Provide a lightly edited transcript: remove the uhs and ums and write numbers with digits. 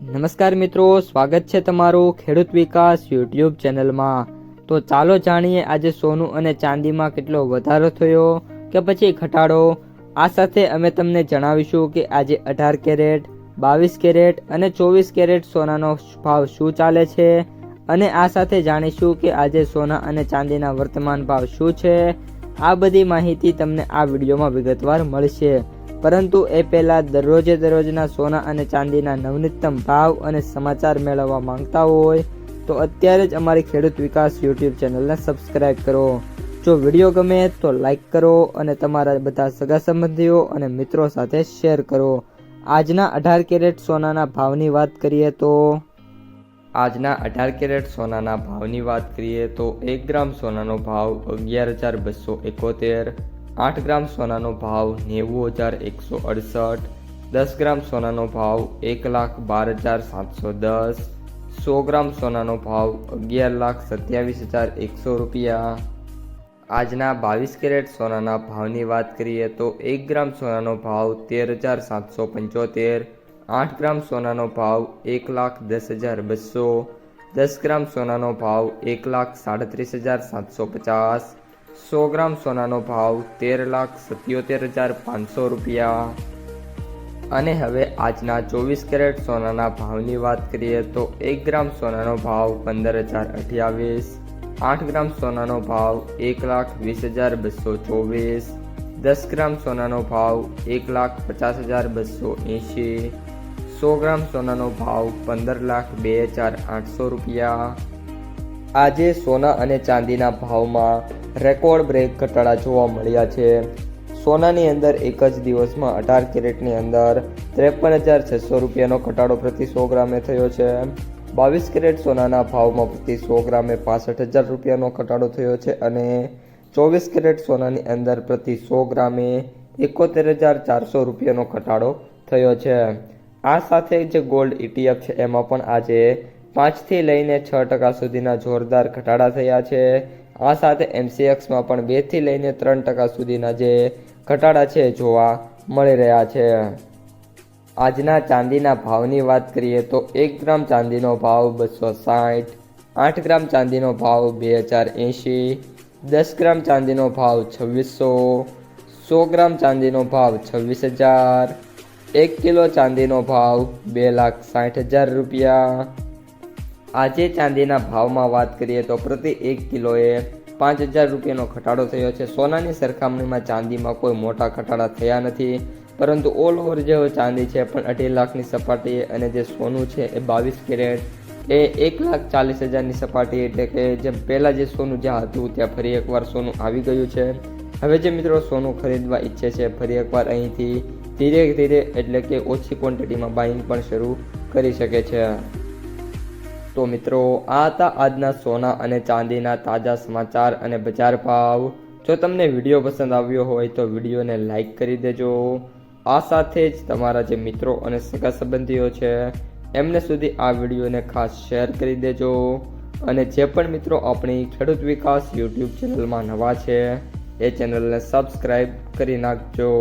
નમસ્કાર મિત્રો, સ્વાગત છે તમારું ખેડૂત વિકાસ યુટ્યુબ ચેનલમાં। તો ચાલો જાણીએ આજે સોનું અને ચાંદીમાં કેટલો વધારો થયો કે પછી ઘટાડો। આ સાથે અમે તમને જણાવીશું કે આજે 18 કેરેટ, 22 કેરેટ અને 24 કેરેટ સોનાનો ભાવ શું ચાલે છે અને આ સાથે જાણીશું કે આજે સોના અને ચાંદીના વર્તમાન ભાવ શું છે। આ બધી માહિતી તમને આ વિડીયોમાં વિગતવાર મળશે, પરંતુ એ પહેલાં દરરોજના સોના અને ચાંદીના નવનીતમ ભાવ અને સમાચાર મેળવવા માંગતા હોય તો અત્યારે જ અમારી ખેડૂત વિકાસ યુટ્યુબ ચેનલને સબસ્ક્રાઈબ કરો। જો વિડીયો ગમે તો લાઈક કરો અને તમારા બધા સગા સંબંધીઓ અને મિત્રો સાથે શેર કરો। આજના 18 કેરેટ સોનાના ભાવની વાત કરીએ તો આજના 18 કેરેટ સોનાના ભાવની વાત કરીએ તો 1 ગ્રામ સોનાનો ભાવ 11,271, 8 ગ્રામ સોનાનો ભાવ 90,168, 10 ગ્રામ સોનાનો ભાવ 1,12,710, 100 ગ્રામ સોનાનો ભાવ 11,27,100 રૂપિયા। આજના 22 કેરેટ સોનાના ભાવની વાત કરીએ તો 1 ગ્રામ સોનાનો ભાવ 13,775, 8 ગ્રામ સોનાનો ભાવ 1,10,200, 10 ગ્રામ સોનાનો ભાવ 1,37,750, 100 ગ્રામ સોનાનો ભાવ 13,77,500 રૂપિયા। અને હવે આજના 24 કેરેટ સોનાના ભાવની વાત કરીએ તો 1 ગ્રામ સોનાનો ભાવ 15,028, 8 ગ્રામ સોનાનો ભાવ 1,20,224, 10 ગ્રામ સોનાનો ભાવ 1,50,280, 100 ગ્રામ સોનાનો ભાવ 15,02,800 રૂપિયા। આજે સોના અને ચાંદીના ભાવમાં રેકોર્ડ બ્રેક ઘટાડા જોવા મળ્યા છે। સોનાની અંદર એક જ દિવસમાં 18 કેરેટની અંદર 53,600 રૂપિયાનો ઘટાડો પ્રતિ 100 ગ્રામે થયો છે। 22 કેરેટ સોનાના ભાવમાં પ્રતિ 100 ગ્રામે 65,000 રૂપિયાનો ઘટાડો થયો છે અને 24 કેરેટ સોનાની અંદર પ્રતિ 100 ગ્રામે 71,400 રૂપિયાનો ઘટાડો થયો છે। આ સાથે જે ગોલ્ડ ETF છે એમાં પણ આજે 5થી લઈને 6% સુધીના જોરદાર ઘટાડા થયા છે। આ સાથે MCXમાં પણ 2થી લઈને 3% સુધીના જે ઘટાડા છે જોવા મળી રહ્યા છે। આજના ચાંદીના ભાવની વાત કરીએ તો 1 ગ્રામ ચાંદીનો ભાવ 260, 8 ગ્રામ ચાંદીનો ભાવ 2,080, 10 ગ્રામ ચાંદીનો ભાવ 2,600, 100 ગ્રામ ચાંદીનો ભાવ 26,000, 1 કિલો ચાંદીનો ભાવ 2,60,000 રૂપિયા। આજે ચાંદીના ભાવમાં વાત કરીએ તો પ્રતિ 1 કિલોએ 5,000 રૂપિયાનો ઘટાડો થયો છે। સોનાની સરખામણીમાં ચાંદીમાં કોઈ મોટા ઘટાડા થયા નથી, પરંતુ ઓલ ઓવર જે ચાંદી છે પણ 2.5 લાખની સપાટીએ અને જે સોનું છે એ 22 કેરેટ એ 1,40,000ની સપાટી, એટલે કે જેમ પહેલાં જે સોનું જ્યાં હતું ત્યાં ફરી એકવાર સોનું આવી ગયું છે। હવે જે મિત્રો સોનું ખરીદવા ઈચ્છે છે ફરી એકવાર અહીંથી ધીરે ધીરે એટલે કે ઓછી ક્વોન્ટિટીમાં બાઇંગ પણ શરૂ કરી શકે છે। તો મિત્રો આ હતા આજના સોના અને ચાંદીના તાજા સમાચાર અને બજાર ભાવ। જો તમને વિડીયો પસંદ આવ્યો હોય તો વિડીયોને લાઈક કરી દેજો। આ સાથે જ તમારા જે મિત્રો અને સગા સંબંધીઓ છે એમને સુધી આ વિડીયોને ખાસ શેર કરી દેજો અને જે પણ મિત્રો આપણી ખેડૂત વિકાસ યુટ્યુબ ચેનલમાં નવા છે એ ચેનલને સબસ્ક્રાઈબ કરી નાખજો।